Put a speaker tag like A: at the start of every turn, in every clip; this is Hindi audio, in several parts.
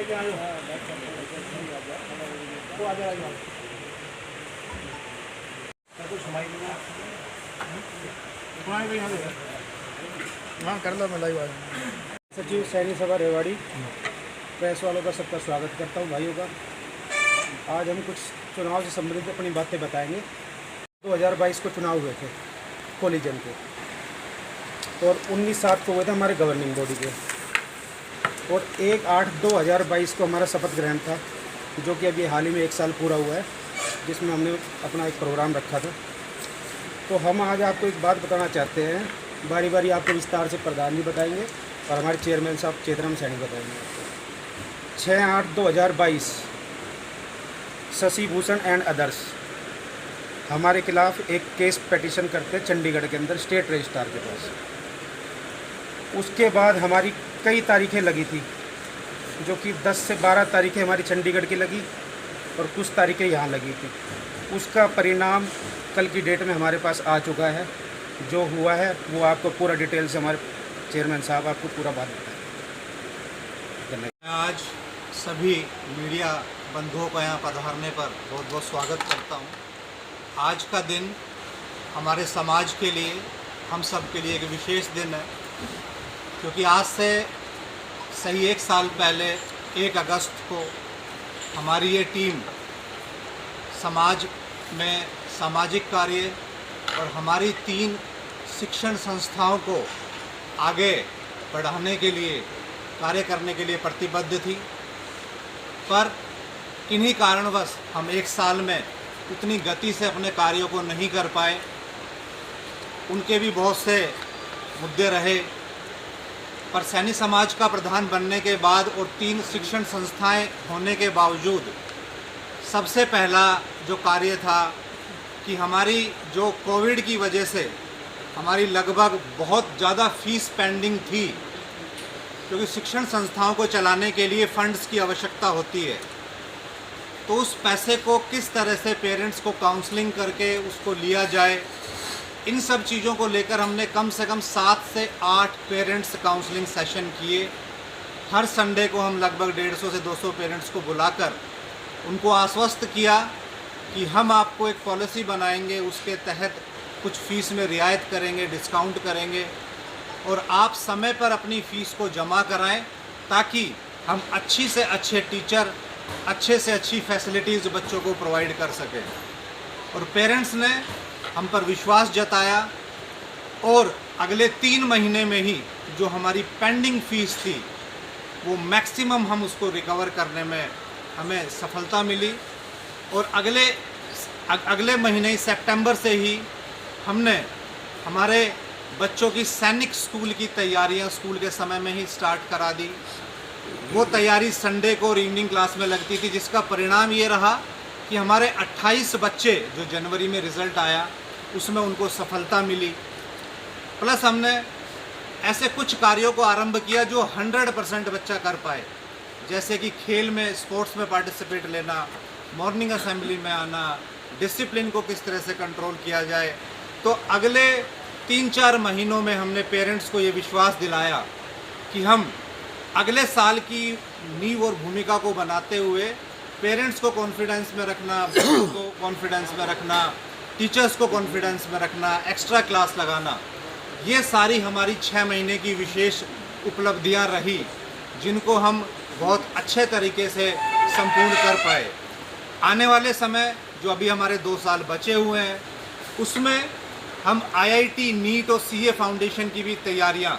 A: हाँ कर लो, मैं लाइव आ
B: सचिव सैनिक सभा रेवाड़ी प्रेस वालों का सबका स्वागत करता हूं भाइयों का। आज हम कुछ चुनाव से संबंधित अपनी बातें बताएंगे। 2022 को चुनाव हुए थे कोलिजन के, और 19/7 को हुए थे हमारे गवर्निंग बॉडी के, और 1/8/2022 को हमारा शपथ ग्रहण था, जो कि अभी हाल ही में 1 साल पूरा हुआ है, जिसमें हमने अपना एक प्रोग्राम रखा था। तो हम आज आपको एक बात बताना चाहते हैं, बारी बारी आपको विस्तार से प्रधान जी बताएंगे और हमारे चेयरमैन साहब चेतराम सैनी बताएंगे। 6/8/2022 शशि भूषण एंड अदर्स हमारे खिलाफ एक केस पिटीशन करते चंडीगढ़ के अंदर स्टेट रजिस्ट्रार के पास। उसके बाद हमारी कई तारीखें लगी थी, जो कि 10 से 12 तारीखें हमारी चंडीगढ़ की लगी और कुछ तारीखें यहाँ लगी थी। उसका परिणाम कल की डेट में हमारे पास आ चुका है। जो हुआ है वो आपको पूरा डिटेल से हमारे चेयरमैन साहब आपको पूरा बात बताएंगे।
C: मैं आज सभी मीडिया बंधुओं का यहाँ पधारने पर बहुत बहुत स्वागत करता हूँ। आज का दिन हमारे समाज के लिए, हम सब के लिए एक विशेष दिन है, क्योंकि आज से सही 1 साल पहले 1 अगस्त को हमारी ये टीम समाज में सामाजिक कार्य और हमारी 3 शिक्षण संस्थाओं को आगे बढ़ाने के लिए, कार्य करने के लिए प्रतिबद्ध थी। पर किन्हीं कारणवश हम 1 साल में उतनी गति से अपने कार्यों को नहीं कर पाए। उनके भी बहुत से मुद्दे रहे, पर सैनिक समाज का प्रधान बनने के बाद और 3 शिक्षण संस्थाएं होने के बावजूद सबसे पहला जो कार्य था कि हमारी जो कोविड की वजह से हमारी लगभग बहुत ज़्यादा फीस पेंडिंग थी, क्योंकि शिक्षण संस्थाओं को चलाने के लिए फंड्स की आवश्यकता होती है। तो उस पैसे को किस तरह से पेरेंट्स को काउंसलिंग करके उसको लिया जाए, इन सब चीज़ों को लेकर हमने कम से कम 7 से 8 पेरेंट्स काउंसलिंग सेशन किए। हर संडे को हम लगभग 150 से 200 पेरेंट्स को बुलाकर उनको आश्वस्त किया कि हम आपको एक पॉलिसी बनाएंगे, उसके तहत कुछ फ़ीस में रियायत करेंगे, डिस्काउंट करेंगे, और आप समय पर अपनी फ़ीस को जमा कराएं, ताकि हम अच्छी से अच्छे टीचर, अच्छे से अच्छी फैसिलिटीज़ बच्चों को प्रोवाइड कर सकें। और पेरेंट्स ने हम पर विश्वास जताया, और अगले 3 महीने में ही जो हमारी पेंडिंग फ़ीस थी वो मैक्सिमम हम उसको रिकवर करने में हमें सफलता मिली। और अगले महीने सितंबर से ही हमने हमारे बच्चों की सैनिक स्कूल की तैयारियां स्कूल के समय में ही स्टार्ट करा दी। वो तैयारी संडे को और इवनिंग क्लास में लगती थी, जिसका परिणाम ये रहा कि हमारे 28 बच्चे जो जनवरी में रिज़ल्ट आया उसमें उनको सफलता मिली। प्लस हमने ऐसे कुछ कार्यों को आरंभ किया जो 100% बच्चा कर पाए, जैसे कि खेल में, स्पोर्ट्स में पार्टिसिपेट लेना, मॉर्निंग असेंबली में आना, डिसिप्लिन को किस तरह से कंट्रोल किया जाए। तो अगले 3-4 महीनों में हमने पेरेंट्स को ये विश्वास दिलाया कि हम अगले साल की नींव और भूमिका को बनाते हुए पेरेंट्स को कॉन्फिडेंस में रखना, बच्चों को कॉन्फिडेंस में रखना, टीचर्स को कॉन्फिडेंस में रखना, एक्स्ट्रा क्लास लगाना, ये सारी हमारी 6 महीने की विशेष उपलब्धियां रही, जिनको हम बहुत अच्छे तरीके से संपूर्ण कर पाए। आने वाले समय जो अभी हमारे 2 साल बचे हुए हैं, उसमें हम IIT, नीट और CA फाउंडेशन की भी तैयारियां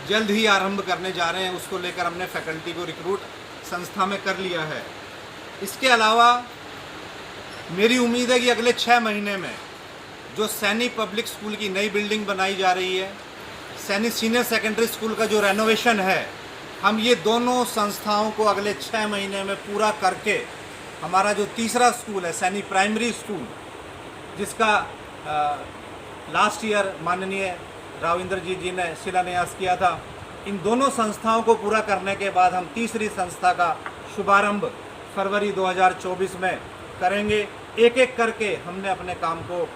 C: जल्द ही आरंभ करने जा रहे हैं। उसको लेकर हमने फैकल्टी को रिक्रूट संस्था में कर लिया है। इसके अलावा मेरी उम्मीद है कि अगले 6 महीने में जो सैनी पब्लिक स्कूल की नई बिल्डिंग बनाई जा रही है, सैनी सीनियर सेकेंडरी स्कूल का जो रेनोवेशन है, हम ये दोनों संस्थाओं को अगले 6 महीने में पूरा करके हमारा जो तीसरा स्कूल है सैनी प्राइमरी स्कूल, जिसका लास्ट ईयर माननीय राविंद्र जी ने शिलान्यास किया था, इन दोनों संस्थाओं को पूरा करने के बाद हम तीसरी संस्था का शुभारंभ फरवरी 2024 में करेंगे। एक एक करके हमने अपने काम को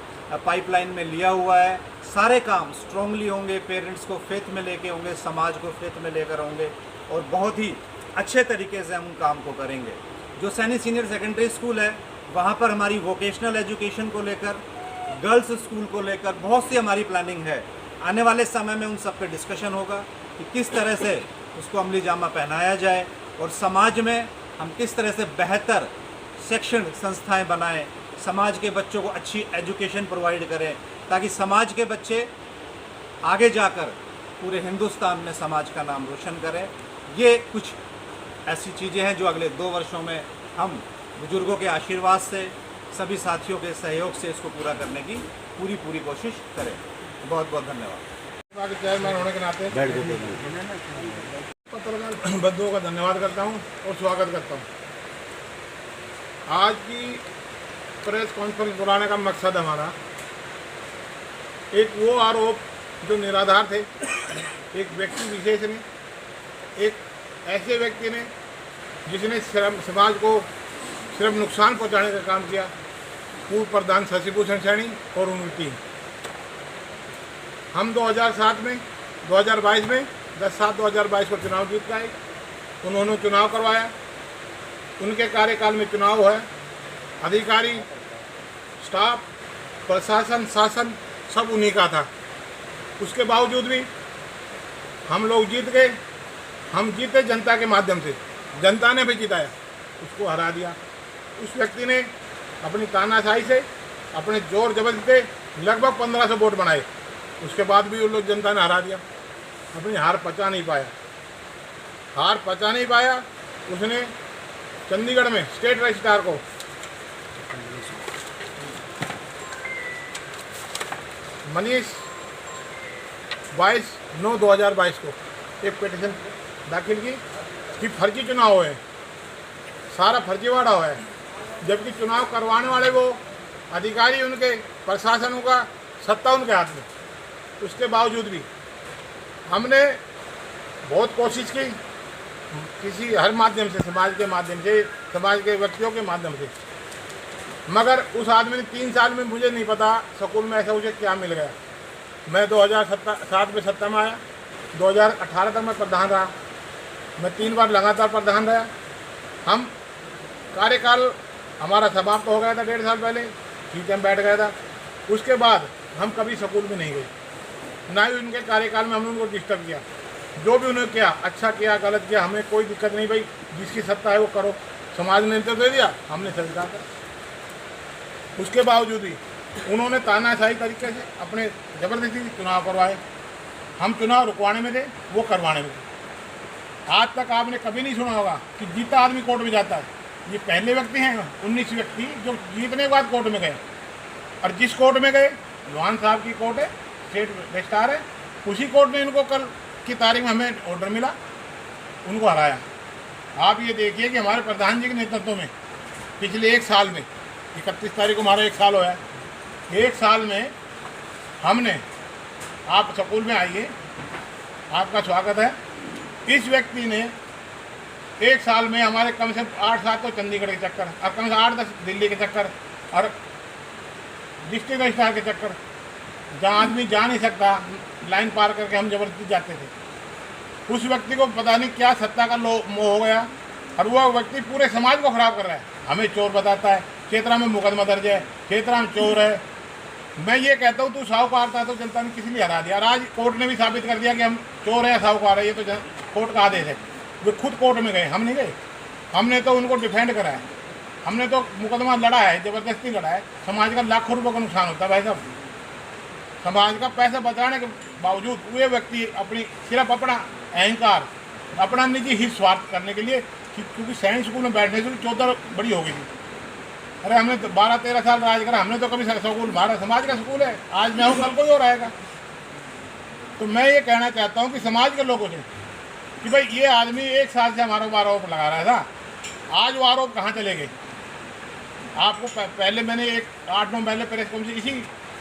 C: पाइपलाइन में लिया हुआ है। सारे काम स्ट्रांगली होंगे, पेरेंट्स को फेथ में लेके होंगे, समाज को फेथ में लेकर होंगे, और बहुत ही अच्छे तरीके से हम उन काम को करेंगे। जो सैनिक सीनियर सेकेंडरी स्कूल है वहाँ पर हमारी वोकेशनल एजुकेशन को लेकर, गर्ल्स स्कूल को लेकर बहुत सी हमारी प्लानिंग है। आने वाले समय में उन सब पे डिस्कशन होगा कि किस तरह से उसको अमली जामा पहनाया जाए और समाज में हम किस तरह से बेहतर शैक्षणिक संस्थाएं बनाएं, समाज के बच्चों को अच्छी एजुकेशन प्रोवाइड करें, ताकि समाज के बच्चे आगे जाकर पूरे हिंदुस्तान में समाज का नाम रोशन करें। ये कुछ ऐसी चीज़ें हैं जो अगले 2 वर्षों में हम बुजुर्गों के आशीर्वाद से, सभी साथियों के सहयोग से इसको पूरा करने की पूरी कोशिश करें। बहुत बहुत धन्यवाद।
A: चेयरमैन होने के नाते पत्रकार बंधुओं का धन्यवाद करता हूं और स्वागत करता हूं। आज की प्रेस कॉन्फ्रेंस बुलाने का मकसद हमारा एक वो आरोप जो निराधार थे, एक व्यक्ति विशेष ने, एक ऐसे व्यक्ति ने जिसने समाज को सिर्फ नुकसान पहुंचाने का काम किया, पूर्व प्रधान शशिभूषण सैनी और उनकी टीम। हम 2007 में 2022 में 10/7/2022 को चुनाव जीत गए। उन्होंने चुनाव करवाया, उनके कार्यकाल में चुनाव है, अधिकारी, स्टाफ, प्रशासन, शासन सब उन्हीं का था। उसके बावजूद भी हम लोग जीत गए। हम जीते जनता के माध्यम से, जनता ने भी जिताया, उसको हरा दिया। उस व्यक्ति ने अपनी तानाशाही से, अपने जोर जबरदस्ती से लगभग 1500 वोट बनाए। उसके बाद भी उन लोग जनता ने हरा दिया। अपनी हार पचा नहीं पाया। उसने चंडीगढ़ में स्टेट रजिस्ट्रार को मनीष 22/9/2022 को एक पिटीशन दाखिल की कि फर्जी चुनाव है, सारा फर्जीवाड़ा हुआ है, जबकि चुनाव करवाने वाले वो अधिकारी, उनके प्रशासन का सत्ता उनके हाथ में। उसके बावजूद भी हमने बहुत कोशिश की, किसी हर माध्यम से, समाज के माध्यम से, समाज के व्यक्तियों के माध्यम से, मगर उस आदमी ने 3 साल में, मुझे नहीं पता स्कूल में ऐसा उसे क्या मिल गया। मैं 2007 में सत्ता में आया, 2018 तक मैं प्रधान रहा, मैं 3 बार लगातार प्रधान रहा। हम कार्यकाल हमारा समाप्त हो गया था 1.5 साल पहले, ठीक है, बैठ गया था। उसके बाद हम कभी स्कूल में नहीं गए, ना ही उनके कार्यकाल में हमने उनको डिस्टर्ब किया। जो भी उन्होंने किया, अच्छा किया, गलत किया, हमें कोई दिक्कत नहीं। भाई जिसकी सत्ता है वो करो, समाज ने तो दे दिया, हमने स्वीकार कर। उसके बावजूद भी उन्होंने तानाशाही तरीके से अपने ज़बरदस्ती चुनाव करवाए। हम चुनाव रुकवाने में थे, वो करवाने में थे। आज तक आपने कभी नहीं सुना होगा कि जीता आदमी कोर्ट में जाता है। ये पहले व्यक्ति हैं 19 व्यक्ति जो जीतने के बाद कोर्ट में गए, और जिस कोर्ट में गए लोहान साहब की कोर्ट है, स्टेट रजिस्ट्रार है, उसी कोर्ट ने इनको कल की तारीख में हमें ऑर्डर मिला, उनको हराया। आप ये देखिए कि हमारे प्रधान जी के नेतृत्व में पिछले 1 साल में, 31 तारीख को हमारा 1 साल हुआ है, 1 साल में हमने, आप स्कूल में आइए, आपका स्वागत है। इस व्यक्ति ने 1 साल में हमारे कम से 8-7 तो चंडीगढ़ के चक्कर, और कम से 8-10 दिल्ली के चक्कर, और डिस्ट्रिक्ट रजिस्ट्रार के चक्कर, जहाँ आदमी जा नहीं सकता, लाइन पार करके हम जबरदस्ती जाते थे। उस व्यक्ति को पता नहीं क्या सत्ता का मोह हो गया, और वो व्यक्ति पूरे समाज को खराब कर रहा है। हमें चोर बताता है, क्षेत्रा में मुकदमा दर्ज है, क्षेत्रा में चोर है। मैं ये कहता हूँ तू साहूकार था तो जनता ने किस लिए हरा दिया, और आज कोर्ट ने भी साबित कर दिया कि हम चोर है, साहूकार है, ये तो कोर्ट का आदेश है। वे खुद कोर्ट में गए, हम नहीं गए। हमने तो उनको डिफेंड करा है, हमने तो मुकदमा लड़ा है, ज़बरदस्ती लड़ा है। समाज का लाखों रुपये का नुकसान होता है भाई साहब। समाज का पैसा बचाने के बावजूद वे व्यक्ति अपनी, सिर्फ अपना अहंकार, अपना निजी हित स्वार्थ करने के लिए, क्योंकि सैनिक स्कूल में बैठने से 14 बड़ी हो गई थी। अरे हमने तो 12-13 साल राज करा, हमने तो कभी स्कूल, हमारा समाज का स्कूल है, आज मैं हूँ कल कोई और आएगा। तो मैं ये कहना चाहता हूँ कि समाज के लोगों से कि भाई ये आदमी 1 साल से हमारे ऊपर आरोप लगा रहा था, आज वो आरोप कहाँ चले गए। आपको पहले मैंने 8-9 पहले प्रेस कॉन्फ्रेंस इसी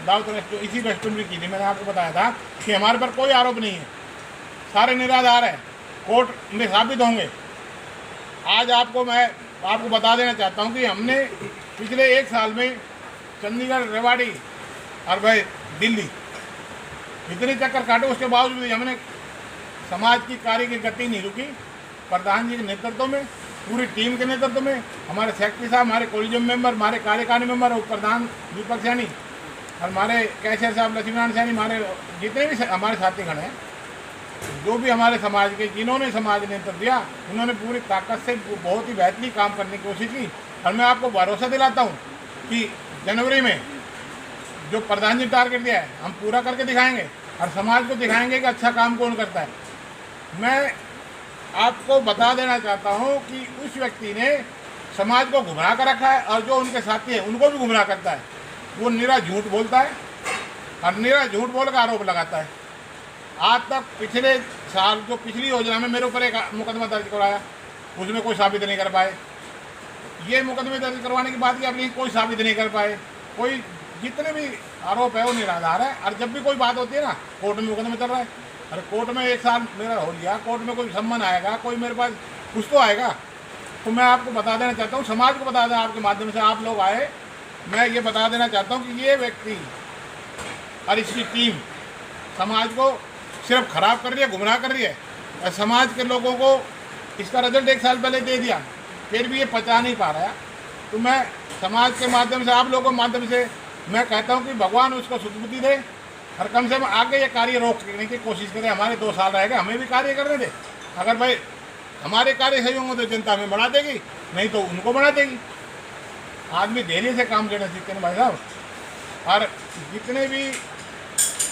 A: दावत इसी रेस्टोरेंट में की थी। मैंने आपको बताया था कि हमारे पर कोई आरोप नहीं है, सारे निराधार है, कोर्ट में साबित होंगे। आज मैं आपको बता देना चाहता हूँ कि हमने पिछले 1 साल में चंडीगढ़, रेवाड़ी और भाई दिल्ली इतने चक्कर काटे, उसके बावजूद भी हमने समाज की कार्य की गति नहीं रुकी। प्रधान जी के नेतृत्व में, पूरी टीम के नेतृत्व में, हमारे सेक्रेटरी साहब, हमारे कोलिजियम मेंबर, हमारे कार्यकारिणी मेंबर, उप प्रधान दीपक सैनी, हमारे कैशियर साहब लक्ष्मीनारायण सैनी, हमारे जितने भी हमारे साथीगण हैं, जो भी हमारे समाज के जिन्होंने समाज ने नेतृत्व दिया, उन्होंने पूरी ताकत से बहुत ही बेहतरीन काम करने की कोशिश की। और मैं आपको भरोसा दिलाता हूँ कि जनवरी में जो प्रधान जी टारगेट दिया है हम पूरा करके दिखाएंगे और समाज को दिखाएंगे कि अच्छा काम कौन करता है। मैं आपको बता देना चाहता हूँ कि उस व्यक्ति ने समाज को गुमराह कर रखा है और जो उनके साथी हैं उनको भी गुमराह करता है। वो निरा झूठ बोलता है और निरा झूठ बोल कर आरोप लगाता है। आज तक पिछले साल जो पिछली योजना में मेरे ऊपर एक मुकदमा दर्ज करवाया, उसमें कोई साबित नहीं कर पाए। ये मुकदमे दर्ज करवाने की बात की अपनी कोई साबित नहीं कर पाए। कोई जितने भी आरोप है वो निराधार है। और जब भी कोई बात होती है ना, कोर्ट में मुकदमा चल रहा है, अरे कोर्ट में एक साल मेरा हो लिया, कोर्ट में कोई सम्मन आएगा, कोई मेरे पास कुछ तो आएगा। तो मैं आपको बता देना चाहता हूँ, समाज को बता दें आपके माध्यम से, आप लोग आए, मैं ये बता देना चाहता हूँ कि ये व्यक्ति और इसकी टीम समाज को सिर्फ खराब कर रही है, गुमराह कर रही है। और समाज के लोगों को इसका रिजल्ट एक साल पहले दे दिया, फिर भी ये पचा नहीं पा रहा है। तो मैं समाज के माध्यम से, आप लोगों के माध्यम से मैं कहता हूँ कि भगवान उसको सुदबुद्धि दे और कम से कम आगे ये कार्य रोकने की कोशिश करें। हमारे 2 साल रहेगा, हमें भी कार्य करने दे। अगर भाई हमारे कार्य सही होंगे तो जनता हमें बढ़ा देगी, नहीं तो उनको बढ़ा देगी। आदमी धैर्य से काम करना सीखते हैं भाई साहब। और जितने भी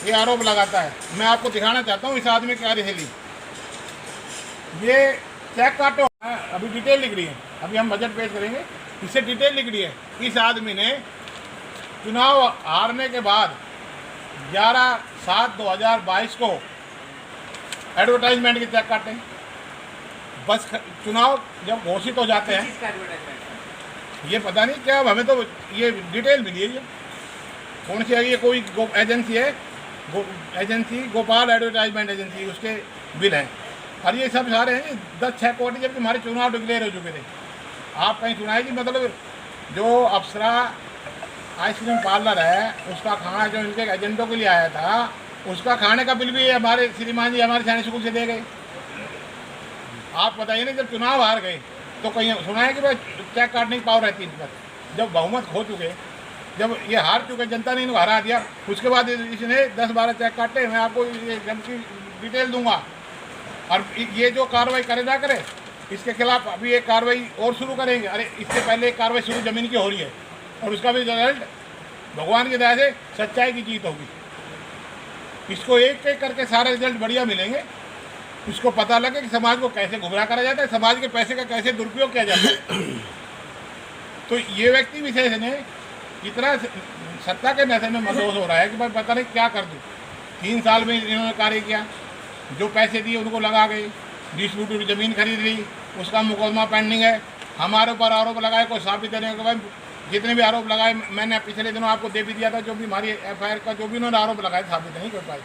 A: ये आरोप लगाता है, मैं आपको दिखाना चाहता हूँ इस आदमी की कार्यशैली। ये चेक काटो, अभी डिटेल लिख रही है, अभी हम बजट पेश करेंगे, इससे डिटेल लिख रही है। इस आदमी ने चुनाव हारने के बाद 11/7/2022 को एडवर्टाइजमेंट के चेक काटे। बस चुनाव जब घोषित हो जाते हैं, ये पता नहीं क्या, हमें तो ये डिटेल मिली है। कौन सी है ये, कोई एजेंसी है, एजेंसी गोपाल एडवर्टाइजमेंट एजेंसी, उसके बिल हैं। और ये सब सारे हैं 10-6 कोटी, जबकि हमारे चुनाव डिक्लेयर हो चुके थे। आप कहीं सुनाए कि मतलब जो अप्सरा आइसक्रीम पार्लर है, उसका खाना जो इनके एजेंटों के लिए आया था, उसका खाने का बिल भी हमारे श्रीमान जी हमारे सैनिक स्कूल से दे गए। आप बताइए ना, जब चुनाव हार गए तो कहीं सुना है कि भाई चेक काटने की पावर रहती है इन पर। जब बहुमत खो चुके, जब ये हार चुके, जनता ने इनको हरा दिया, उसके बाद इसने 10-12 चेक काटे। मैं आपको ये डिटेल दूंगा। और ये जो कार्रवाई करे ना करे, इसके खिलाफ अभी एक कार्रवाई और शुरू करेंगे। अरे इससे पहले एक कार्रवाई शुरू जमीन की हो रही है, और उसका भी रिजल्ट भगवान की दया से सच्चाई की जीत होगी। इसको एक एक करके सारे रिजल्ट बढ़िया मिलेंगे। इसको पता लगे कि समाज को कैसे गुमराह करा जाता है, समाज के पैसे का कैसे दुरुपयोग किया जाता है। तो ये व्यक्ति विशेष ने इतना सत्ता के नशे में मदोस हो रहा है कि भाई पता नहीं क्या कर दूँ। 3 साल में इन्होंने कार्य किया, जो पैसे दिए उनको लगा गए, डिस्ट्रीब्यूटर ज़मीन खरीद ली, उसका मुकदमा पेंडिंग है। हमारे ऊपर आरोप लगाए, कोई साबित देने के बाद जितने भी आरोप लगाए, मैंने पिछले दिनों आपको दे भी दिया था, जो भी हमारी FIR का जो भी उन्होंने आरोप लगाए साबित नहीं कर पाए।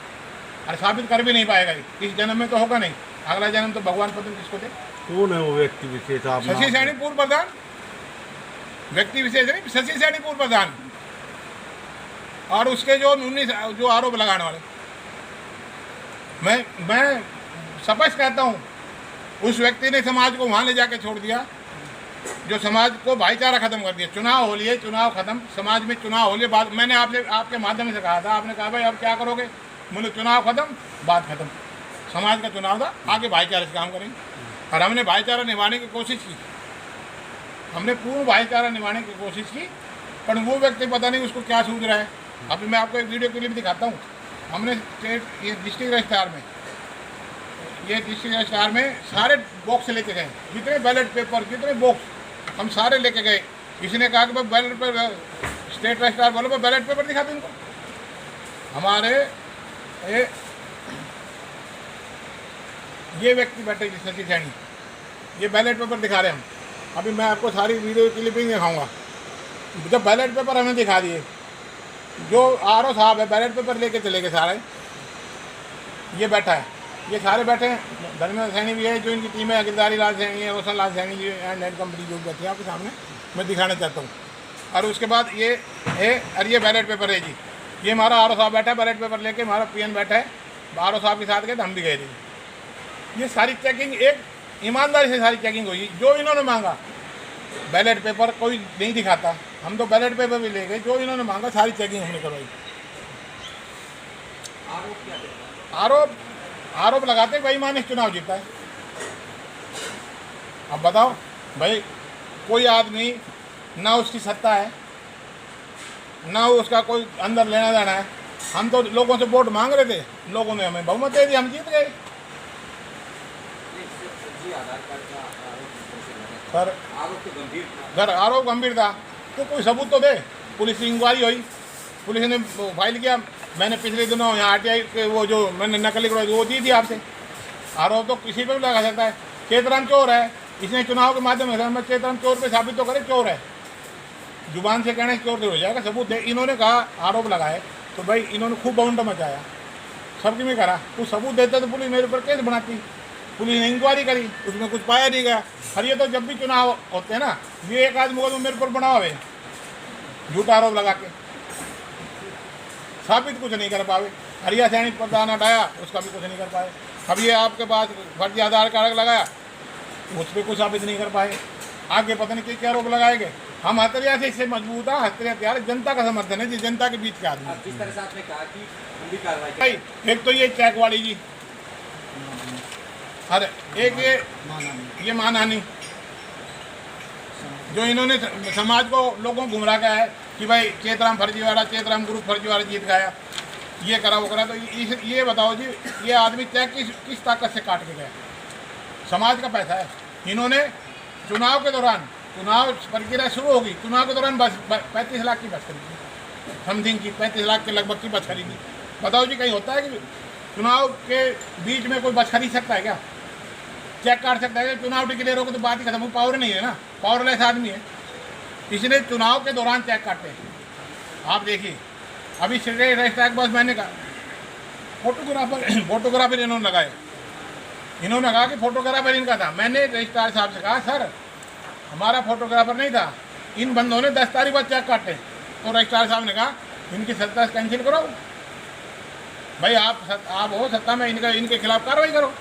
A: और साबित कर भी नहीं पाएगा, इस जन्म में तो होगा नहीं, अगला जन्म तो भगवान पता किसको दे।
D: कौन है वो व्यक्ति विशेष?
A: शशि सैनी पूर्व प्रधान, व्यक्ति विशेष नहीं, शशि सैनी पूर्व प्रधान। और उसके जो 19 जो आरोप लगाने वाले, मैं स्पष्ट कहता हूँ, उस व्यक्ति ने समाज को वहाँ ले जाके छोड़ दिया, जो समाज को भाईचारा खत्म कर दिया। चुनाव हो लिए, चुनाव खत्म, समाज में चुनाव हो लिए, बात मैंने आपके माध्यम से कहा था, आपने कहा भाई अब क्या करोगे, बोले चुनाव खत्म, बात खत्म। समाज का चुनाव था, आगे भाईचारे से काम करेंगे। और हमने भाईचारा निभाने की कोशिश की, हमने पूर्ण भाईचारा निभाने की कोशिश की, पर वो व्यक्ति पता नहीं उसको क्या सूझ रहा है। अभी मैं आपको एक वीडियो क्लिप दिखाता हूँ। हमने ये डिस्ट्रिक्ट रजिस्ट्रार में सारे बॉक्स लेके गए, जितने बैलेट पेपर, जितने बॉक्स हम सारे लेके गए। इसने कहा कि भाई बैलेट पेपर, स्टेट रजिस्ट्रार बोलो भाई बैलेट पेपर दिखाते उनको। हमारे ये व्यक्ति बैठे शशि सैनी, ये बैलेट पेपर दिखा रहे हैं हम। अभी मैं आपको सारी वीडियो क्लिपिंग दिखाऊंगा। जब बैलेट पेपर हमें दिखा दिए, जो RO साहब है बैलेट पेपर लेके चले गए सारे। ये बैठा है, ये सारे बैठे हैं। धर्मेंद्र सैनी भी है, जो इनकी टीम है, गिरधारी लाल सैनी है, Roshan Lal Saini ji and net company जो बैठी है आपके सामने, मैं दिखाना चाहता हूँ। और उसके बाद ये है, और ये बैलेट पेपर है जी, ये हमारा RO साहब बैठा है बैलेट पेपर लेके, हमारा PN बैठा है, RO साहब के साथ गए तो हम भी गए थे। ये सारी चेकिंग एक ईमानदारी से सारी चेकिंग हुई। जो इन्होंने मांगा बैलेट पेपर कोई नहीं दिखाता, हम तो बैलेट पेपर भी ले गए, जो इन्होंने मांगा सारी चेकिंग हमने करवाई। आरोप लगाते बेईमानी से चुनाव जीता है। अब बताओ भाई, कोई आदमी ना उसकी सत्ता है ना उसका कोई अंदर लेना देना है। हम तो लोगों से वोट मांग रहे थे, लोगों ने हमें बहुमत दे दी, हम जीत गए। सर आरोप गंभीर था तो कोई सबूत तो दे। पुलिस की इंक्वायरी हुई, पुलिस ने फाइल किया। मैंने पिछले दिनों यहाँ आरटीआई के वो जो मैंने नकली करवाई वो दी थी आपसे। आरोप तो किसी पे भी लगा सकता है। चेतराम चोर है, इसने चुनाव के माध्यम से चेतराम चोर पे साबित तो करे चोर है। जुबान से कहना चोर तो हो जाएगा, सबूत दे। इन्होंने कहा आरोप लगाए तो भाई इन्होंने खूब बाउंड मचाया, सबकी में करा। कुछ सबूत देते तो पुलिस मेरे ऊपर केस बनाती। पुलिस ने इंक्वायरी करी, उसमें कुछ पाया नहीं गया। और ये तो जब भी चुनाव होते हैं ना, ये एक आदमी को मेरे ऊपर बना हुए झूठा आरोप लगा के साबित कुछ नहीं कर पाए। हरिया सैनी प्रधान हटाया, उसका भी कुछ नहीं कर पाए। अब ये आपके पास फर्जी आधार कार्ड लगाया, उस पर कुछ साबित नहीं कर पाए। आगे पता नहीं क्या आरोप लगाएंगे। हम हथरिया से इससे मजबूत है। हथरिया त्यार जनता का समर्थन है जी, जनता के बीच के आदमी।
D: जिस तरह से आपने कहा कि लंबी कार्रवाई,
A: एक तो ये चेक वाली जी, अरे एक ये मानहानि जो इन्होंने समाज को लोगों को गुमराह किया है कि भाई चेतराम फर्जीवाड़ा, चेतराम ग्रुप फर्जीवाड़ा जीत गया, ये करा वो करा। तो ये बताओ जी, ये आदमी चेक किस ताकत से काट के गया? समाज का पैसा है। इन्होंने चुनाव के दौरान, चुनाव प्रक्रिया शुरू होगी, चुनाव के दौरान बस 35 लाख की बस खरीदी, समथिंग की 35 लाख के लगभग की बस खरीदी। बताओ जी, कहीं होता है कि चुनाव के बीच में कोई बस खरीद सकता है क्या? चेक काट सकता है? चुनाव डिक्लेयर होगा तो बात ही खत्म। वो पावर नहीं है ना, पावरलेस आदमी है, इसलिए चुनाव के दौरान चेक काटते हैं। आप देखिए अभी रजिस्ट्रार के पास मैंने कहा फोटोग्राफर इन्होंने लगाए। इन्होंने कहा कि फोटोग्राफर इनका था। मैंने रजिस्ट्रार साहब से कहा सर हमारा फोटोग्राफर नहीं था, इन बंदों ने 10 तारीख बाद चेक काटे। तो रजिस्ट्रार साहब ने कहा इनकी सत्ता कैंसिल करो भाई, आप हो सत्ता में, इनके खिलाफ कार्रवाई करो।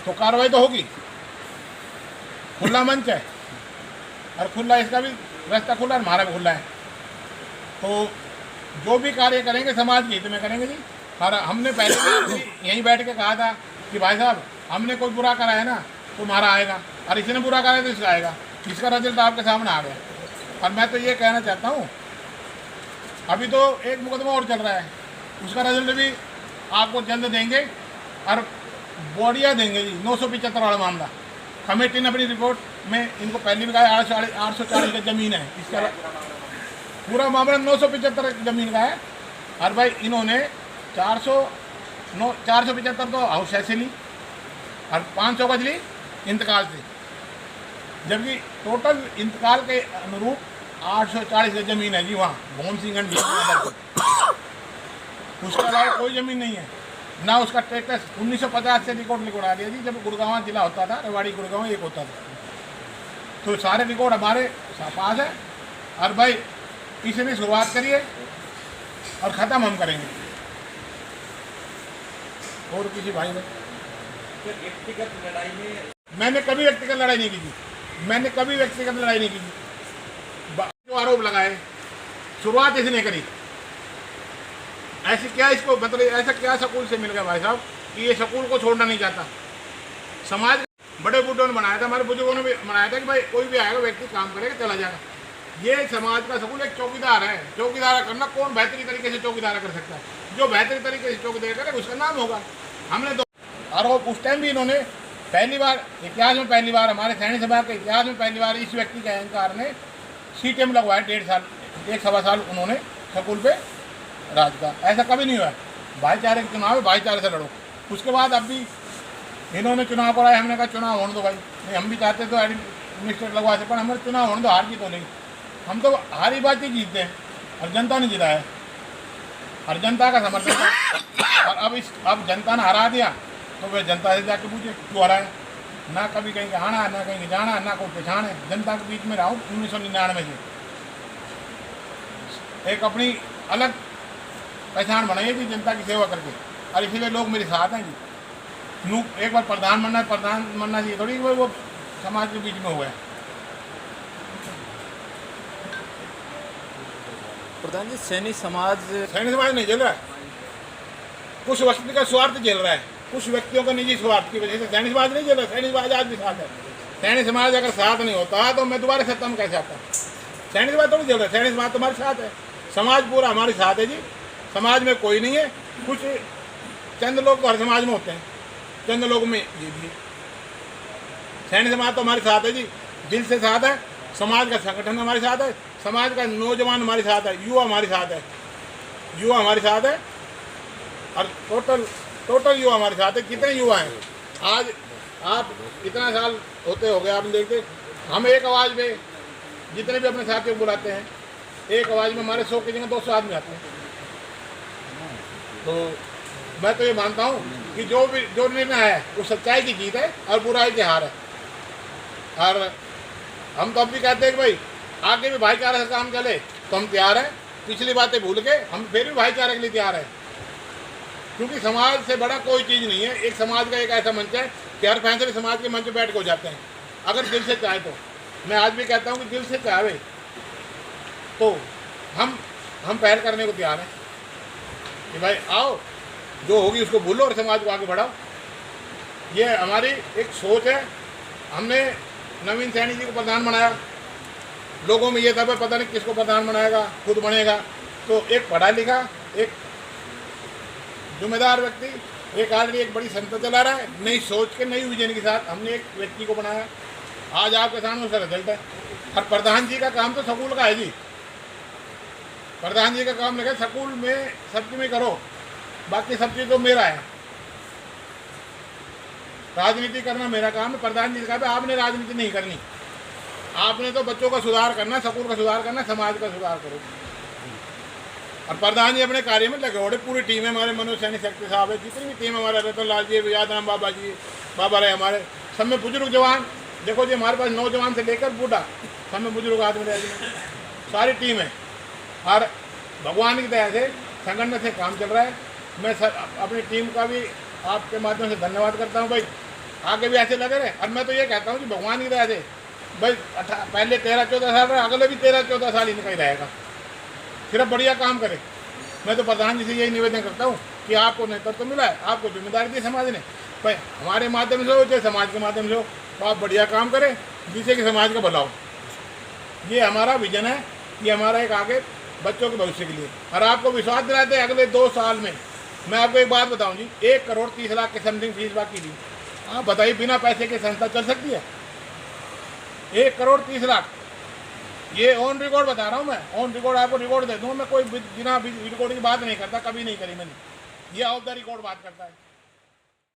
A: तो कार्रवाई तो होगी, खुला मंच है और खुला इसका भी रास्ता खुला है, हमारा भी खुला है। तो जो भी कार्य करेंगे समाज के हित में करेंगे जी। और हमने पहले भी यहीं बैठ के कहा था कि भाई साहब हमने कोई बुरा करा है ना तो हमारा आएगा, और इसने बुरा करा है तो इसका आएगा। इसका रिजल्ट आपके सामने आ गया। और मैं तो ये कहना चाहता हूँ, अभी तो एक मुकदमा और चल रहा है, उसका रिजल्ट भी आपको जल्द देंगे और बोडिया देंगे जी। 975 वाला मामला, कमेटी ने अपनी रिपोर्ट में इनको पहले भी कहा 840 की ज़मीन है। इसका पूरा मामला 975 की ज़मीन का है। और भाई इन्होंने 475 तो हाउस से ली और 500 गज ली इंतकाल से, जबकि टोटल इंतकाल के अनुरूप 840 की ज़मीन है जी वहाँ भवन सिंह गंज। उसके अलावा कोई ज़मीन नहीं है ना। उसका स्टेटस 1950 से रिकॉर्ड लिखा दिया जी, जब गुड़गांव जिला होता था, रेवाड़ी गुड़गांव एक होता था। तो सारे रिकॉर्ड हमारे पास है। और भाई इसने शुरुआत करिए और ख़त्म हम करेंगे। और किसी भाई ने
D: व्यक्तिगत लड़ाई में
A: मैंने कभी व्यक्तिगत लड़ाई नहीं की थी, मैंने कभी व्यक्तिगत लड़ाई नहीं की थी। जो आरोप लगाए शुरुआत इसने करी। ऐसे क्या इसको मतलब ऐसा क्या स्कूल से मिल गया भाई साहब कि ये स्कूल को छोड़ना नहीं चाहता? समाज बड़े बुजुर्गों ने बनाया था, हमारे बुजुर्गों ने भी बनाया था कि भाई कोई भी आएगा व्यक्ति काम करेगा चला जाएगा। ये समाज का स्कूल एक चौकीदार है। चौकीदारा करना कौन बेहतरीन तरीके से चौकीदारा कर सकता है? जो बेहतरीन तरीके से चौकीदार करे उसका नाम होगा। हमने तो आरोप उस टाइम भी इन्होंने पहली बार इतिहास में, पहली बार हमारे सैनिक सभा के इतिहास में पहली बार इस व्यक्ति के अहंकार ने सीटेम लगवाया। 1.5 साल 1.25 साल उन्होंने स्कूल पे राज का। ऐसा कभी नहीं हुआ। भाईचारे के चुनाव है, भाईचारे से लड़ो। उसके बाद अब भी इन्होंने चुनाव कराया, हमने कहा चुनाव होने दो भाई। नहीं हम भी चाहते तो एडमिनिस्ट्रेट लगवा सके, पर हमारे चुनाव होने दो, हार जीत तो नहीं। हम तो हारी बात ही जीतते हैं और जनता ने जिताया है और जनता का समर्थन है। और अब जनता ने हरा दिया तो वह जनता से जाके पूछे क्यों हराया। ना कभी कहीं का आना, ना कहीं जाना, ना कोई पहचान है। जनता के बीच में रहा हूँ 1999 से, एक अपनी अलग पहचान बनाई है जी जनता की सेवा करके, और इसीलिए लोग मेरे साथ हैं जी। एक बार प्रधान बनना चाहिए थोड़ी वो समाज के बीच में हुआ है।
E: प्रधान जी, सैनी समाज
A: नहीं झेल रहा है, कुछ व्यक्ति का स्वार्थ झेल रहा है, कुछ व्यक्तियों का निजी स्वार्थ की वजह से सैनी समाज नहीं झेल रहा। सैनी समाज आज भी साथ है। सैनी समाज अगर साथ नहीं होता तो मैं दोबारा सत्ता में कैसे आता? सैनी समाज तो नहीं झेल रहा, सैनी समाज तुम्हारे साथ है, समाज पूरा हमारे साथ है जी। समाज में कोई नहीं है, कुछ चंद लोग तो हर समाज में होते हैं, चंद लोग में ये भी। सैनी समाज तो हमारे साथ है जी, दिल से साथ है। समाज का संगठन हमारे साथ है, समाज का नौजवान हमारे साथ है, युवा हमारे साथ है, युवा हमारे साथ है, और टोटल युवा हमारे साथ है। कितने युवा हैं आज? आप इतना साल होते हो गए, आपने देखते हम एक आवाज़ में जितने भी अपने साथियों को बुलाते हैं, एक आवाज़ में हमारे 100 की जगह 200 आदमी आते हैं। तो मैं तो ये मानता हूँ कि जो निर्णय है वो सच्चाई की जीत है और बुराई की हार है। और हम तो अब भी कहते हैं कि भाई आगे भी भाईचारा से काम चले तो हम तैयार हैं। पिछली बातें भूल के हम फिर भी भाईचारे के लिए तैयार हैं, क्योंकि समाज से बड़ा कोई चीज़ नहीं है। एक समाज का एक ऐसा मंच है कि हर फैसले समाज के मंच पर बैठ के हो जाते हैं, अगर दिल से चाहे तो। मैं आज भी कहता हूँ कि दिल से चाहे तो हम पहल करने को तैयार हैं कि भाई आओ, जो होगी उसको भूलो और समाज को आगे बढ़ाओ। ये हमारी एक सोच है। हमने नवीन सैनी जी को प्रधान बनाया, लोगों में ये था भाई पता नहीं किसको प्रधान बनाएगा, खुद बनेगा। तो एक पढ़ा लिखा, एक जिम्मेदार व्यक्ति, एक आदमी एक बड़ी संस्था चला रहा है, नई सोच के नई विजन के साथ हमने एक व्यक्ति को बनाया। आज आपके सामने उसका रिजल्ट है। और प्रधान जी का काम तो स्कूल का है जी। प्रधान जी का काम लगा स्कूल में सब में करो, बाकी सब चीज़ तो मेरा है। राजनीति करना मेरा काम है। प्रधान जी का आपने राजनीति नहीं करनी, आपने तो बच्चों का सुधार करना, स्कूल का सुधार करना, समाज का सुधार करो। और प्रधान जी अपने कार्य में लगे होड़े। पूरी टीम है हमारे, मनोज सैनी सेक्रेटरी साहब है, जितनी भी टीम हमारे, रतन लाल जी, यादराम बाबा जी, बाबा रहे हमारे, सब में बुजुर्ग जवान। देखो जी हमारे पास नौजवान से लेकर बूढ़ा सब में बुजुर्ग आदमी रहे, सारी टीम है। और भगवान की दया से संगठन से काम चल रहा है। मैं अपनी टीम का भी आपके माध्यम से धन्यवाद करता हूँ। भाई आगे भी ऐसे लगे रहे। और मैं तो ये कहता हूँ कि भगवान की दया से भाई पहले 13-14 साल रहे, अगले भी 13-14 साल इनका ही रहेगा। सिर्फ बढ़िया काम करे। मैं तो प्रधान जी से यही निवेदन करता हूँ कि आपको नेतृत्व मिला है, आपको जिम्मेदारी दी समाज ने, भाई हमारे माध्यम से हो चाहे समाज के माध्यम से हो, तो आप बढ़िया काम करें जिससे कि समाज का भला हो। ये हमारा विजन है, ये हमारा एक आगे बच्चों के भविष्य के लिए। और आपको विश्वास दिलाते हैं अगले 2 साल में मैं आपको एक बात बताऊं जी, 1 करोड़ 30 लाख के समथिंग फीस बाकी थी। आप बताइए बिना पैसे के संस्था चल सकती है? 1 करोड़ 30 लाख, ये ऑन रिकॉर्ड बता रहा हूँ मैं, ऑन रिकॉर्ड आपको रिकॉर्ड दे दूँगा मैं। कोई बिना रिकॉर्ड की बात नहीं करता, कभी नहीं करी मैंने। ये ऑफ द रिकॉर्ड बात करता है।